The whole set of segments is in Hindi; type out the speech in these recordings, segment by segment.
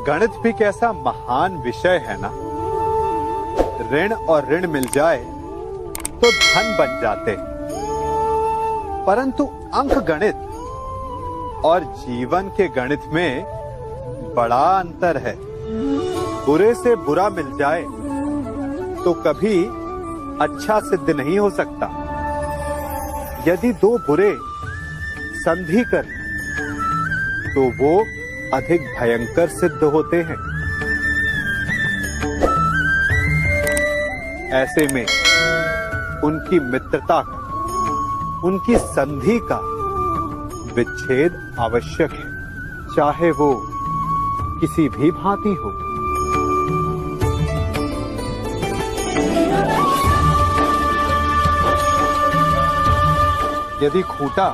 गणित भी कैसा महान विषय है ना। ऋण और ऋण मिल जाए तो धन बन जाते, परंतु अंक गणित और जीवन के गणित में बड़ा अंतर है। बुरे से बुरा मिल जाए तो कभी अच्छा सिद्ध नहीं हो सकता। यदि दो बुरे संधि कर तो वो अधिक भयंकर सिद्ध होते हैं। ऐसे में उनकी मित्रता का, उनकी संधि का विच्छेद आवश्यक है, चाहे वो किसी भी भांति हो। यदि खूंटा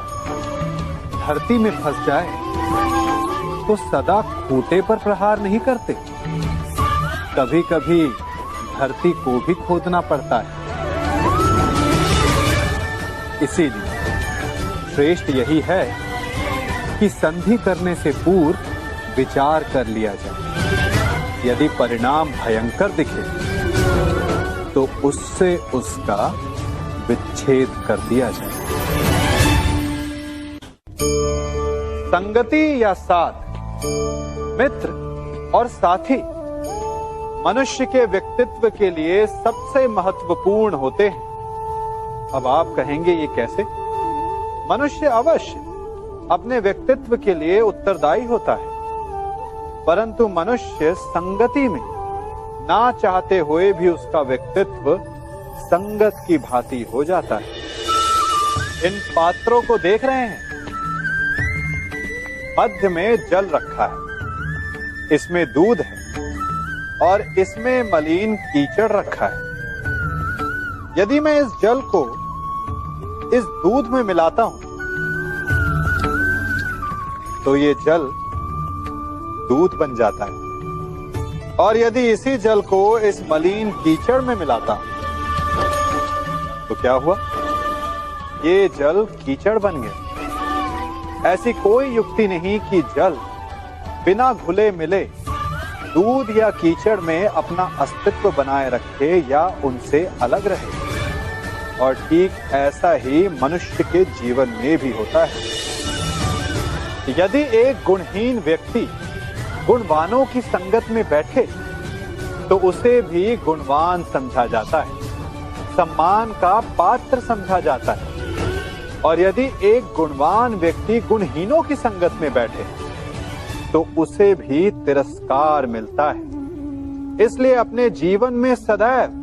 धरती में फंस जाए तो सदा खूंटे पर प्रहार नहीं करते, कभी कभी धरती को भी खोदना पड़ता है। इसीलिए श्रेष्ठ यही है कि संधि करने से पूर्व विचार कर लिया जाए। यदि परिणाम भयंकर दिखे तो उससे उसका विच्छेद कर दिया जाए। संगति या साथ, मित्र और साथी मनुष्य के व्यक्तित्व के लिए सबसे महत्वपूर्ण होते हैं। अब आप कहेंगे ये कैसे? मनुष्य अवश्य अपने व्यक्तित्व के लिए उत्तरदायी होता है, परंतु मनुष्य संगति में ना चाहते हुए भी उसका व्यक्तित्व संगत की भांति हो जाता है। इन पात्रों को देख रहे हैं, मध्य में जल रखा है, इसमें दूध है और इसमें मलिन कीचड़ रखा है। यदि मैं इस जल को इस दूध में मिलाता हूं तो ये जल दूध बन जाता है, और यदि इसी जल को इस मलिन कीचड़ में मिलाता हूं तो क्या हुआ? ये जल कीचड़ बन गया। ऐसी कोई युक्ति नहीं कि जल बिना घुले मिले दूध या कीचड़ में अपना अस्तित्व बनाए रखे या उनसे अलग रहे। और ठीक ऐसा ही मनुष्य के जीवन में भी होता है। यदि एक गुणहीन व्यक्ति गुणवानों की संगत में बैठे तो उसे भी गुणवान समझा जाता है, सम्मान का पात्र समझा जाता है। और यदि एक गुणवान व्यक्ति गुणहीनों की संगत में बैठे तो उसे भी तिरस्कार मिलता है। इसलिए अपने जीवन में सदैव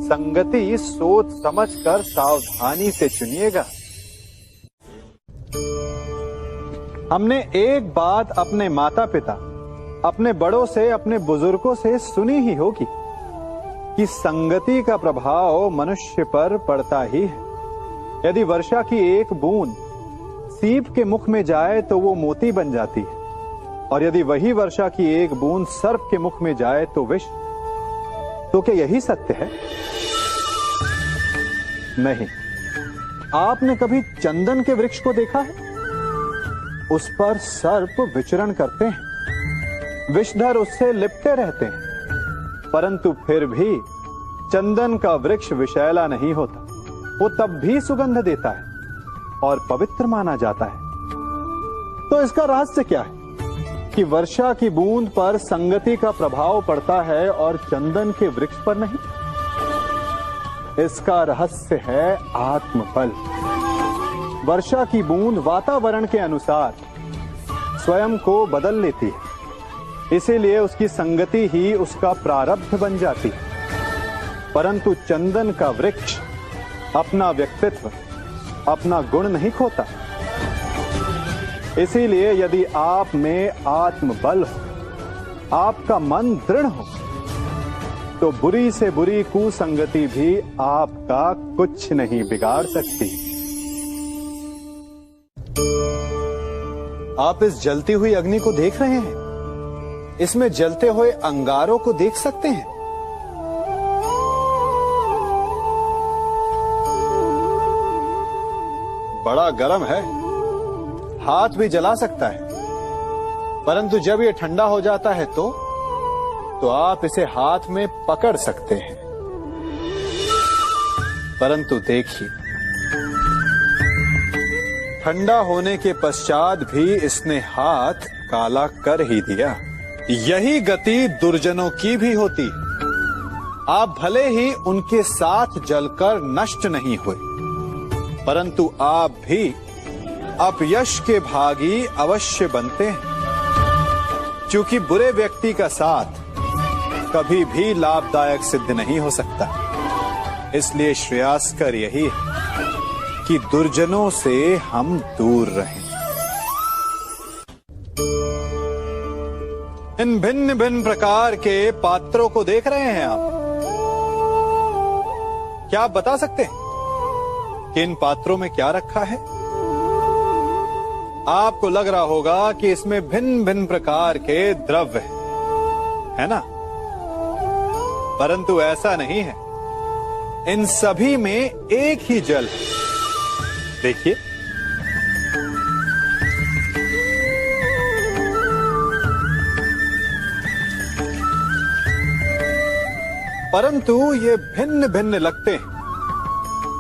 संगति सोच समझकर सावधानी से चुनिएगा। हमने एक बात अपने माता पिता, अपने बड़ों से, अपने बुजुर्गों से सुनी ही होगी कि संगति का प्रभाव मनुष्य पर पड़ता ही है। यदि वर्षा की एक बूंद सीप के मुख में जाए तो वो मोती बन जाती है, और यदि वही वर्षा की एक बूंद सर्प के मुख में जाए तो विष। तो क्या यही सत्य है? नहीं। आपने कभी चंदन के वृक्ष को देखा है? उस पर सर्प विचरण करते हैं, विषधर उससे लिपटे रहते हैं, परंतु फिर भी चंदन का वृक्ष विषैला नहीं होता। वो तब भी सुगंध देता है और पवित्र माना जाता है। तो इसका रहस्य क्या है कि वर्षा की बूंद पर संगति का प्रभाव पड़ता है और चंदन के वृक्ष पर नहीं? इसका रहस्य है आत्मबल। वर्षा की बूंद वातावरण के अनुसार स्वयं को बदल लेती है, इसीलिए उसकी संगति ही उसका प्रारब्ध बन जाती है। परंतु चंदन का वृक्ष अपना व्यक्तित्व, अपना गुण नहीं खोता। इसीलिए यदि आप में आत्मबल हो, आपका मन दृढ़ हो, तो बुरी से बुरी कुसंगति भी आपका कुछ नहीं बिगाड़ सकती। आप इस जलती हुई अग्नि को देख रहे हैं, इसमें जलते हुए अंगारों को देख सकते हैं। बड़ा गर्म है, हाथ भी जला सकता है, परंतु जब ये ठंडा हो जाता है तो आप इसे हाथ में पकड़ सकते हैं। परंतु देखिए, ठंडा होने के पश्चात भी इसने हाथ काला कर ही दिया। यही गति दुर्जनों की भी होती। आप भले ही उनके साथ जलकर नष्ट नहीं हुए, परंतु आप भी अपयश के भागी अवश्य बनते हैं, क्योंकि बुरे व्यक्ति का साथ कभी भी लाभदायक सिद्ध नहीं हो सकता। इसलिए श्रेयस्कर यही है कि दुर्जनों से हम दूर रहें। इन भिन्न भिन्न प्रकार के पात्रों को देख रहे हैं आप? क्या आप बता सकते हैं कि इन पात्रों में क्या रखा है? आपको लग रहा होगा कि इसमें भिन्न भिन्न प्रकार के द्रव्य है ना? परंतु ऐसा नहीं है। इन सभी में एक ही जल है। देखिए, परंतु ये भिन्न भिन्न लगते हैं,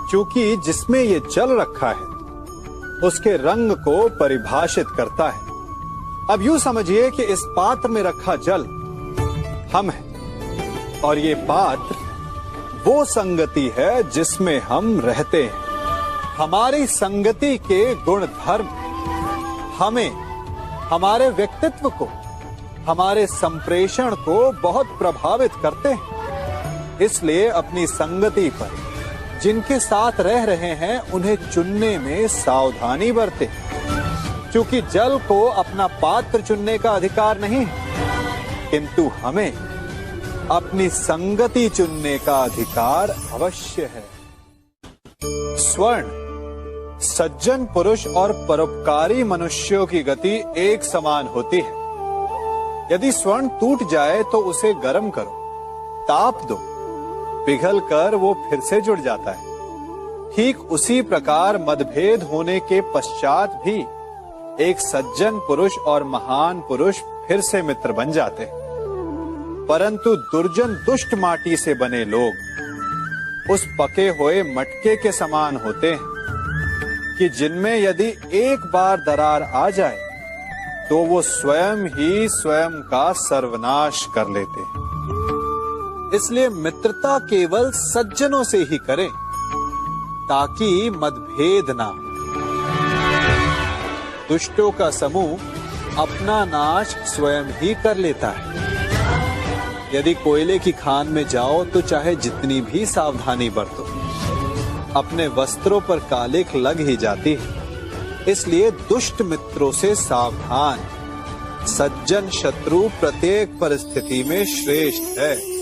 क्योंकि जिसमें ये जल रखा है उसके रंग को परिभाषित करता है। अब यूं समझिए कि इस पात्र में रखा जल हम हैं, और ये पात्र वो संगति है जिसमें हम रहते हैं। हमारी संगति के गुण धर्म हमें, हमारे व्यक्तित्व को, हमारे संप्रेषण को बहुत प्रभावित करते हैं। इसलिए अपनी संगति पर जिनके साथ रह रहे हैं उन्हें चुनने में सावधानी बरतें, क्योंकि जल को अपना पात्र चुनने का अधिकार नहीं है, किंतु हमें अपनी संगति चुनने का अधिकार अवश्य है। स्वर्ण सज्जन पुरुष और परोपकारी मनुष्यों की गति एक समान होती है। यदि स्वर्ण टूट जाए तो उसे गर्म करो, ताप दो, पिघल कर वो फिर से जुड़ जाता है। ठीक उसी प्रकार मतभेद होने के पश्चात भी एक सज्जन पुरुष और महान पुरुष फिर से मित्र बन जाते हैं। परंतु दुर्जन दुष्ट माटी से बने लोग उस पके हुए मटके के समान होते हैं कि जिनमें यदि एक बार दरार आ जाए तो वो स्वयं ही स्वयं का सर्वनाश कर लेते हैं। इसलिए मित्रता केवल सज्जनों से ही करें, ताकि मतभेद ना हो। दुष्टों का समूह अपना नाश स्वयं ही कर लेता है। यदि कोयले की खान में जाओ तो चाहे जितनी भी सावधानी बरतो, अपने वस्त्रों पर कालिख लग ही जाती है। इसलिए दुष्ट मित्रों से सावधान। सज्जन शत्रु प्रत्येक परिस्थिति में श्रेष्ठ है।